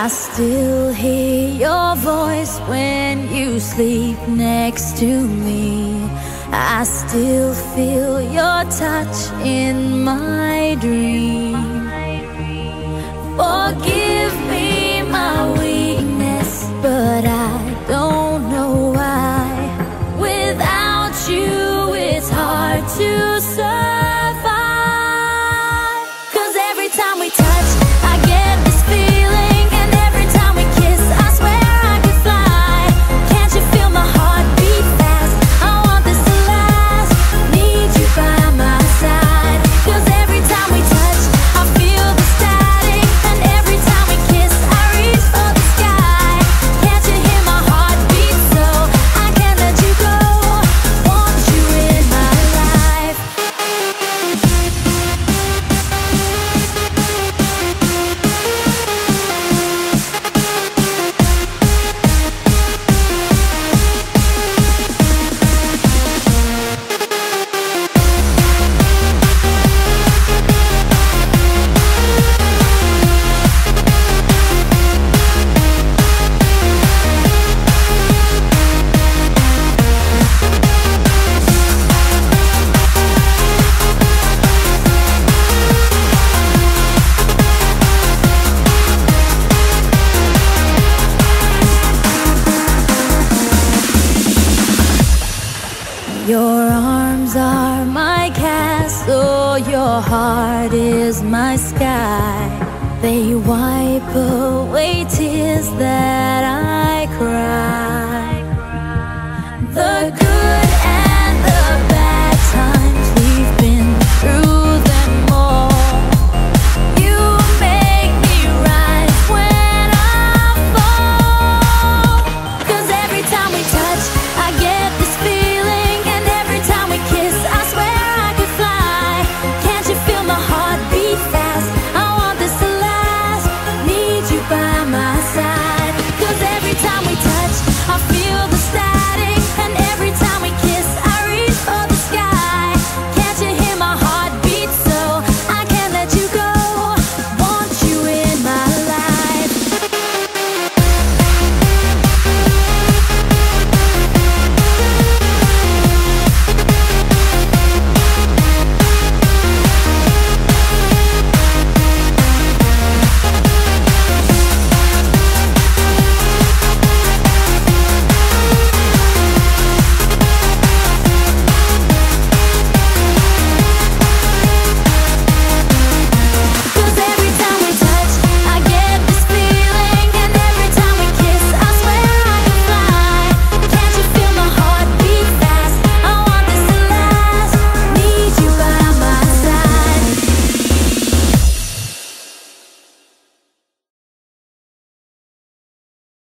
I still hear your voice when you sleep next to me. I still feel your touch in my dream. Forgive me my weakness, but I don't know why. Without you, it's hard to survive. 'Cause every time we touch, I get this feeling, and every time we kiss, I swear I could fly. Can't you feel my heart beat fast? I want this to last. Need you by my side. 'Cause every time we touch, I feel the static, and every time we kiss, I reach for the sky. Can't you hear my heart beat? So I can't let you go. Want you in my life. Your arms are my castle, your heart is my sky. They wipe away tears that I cry. The good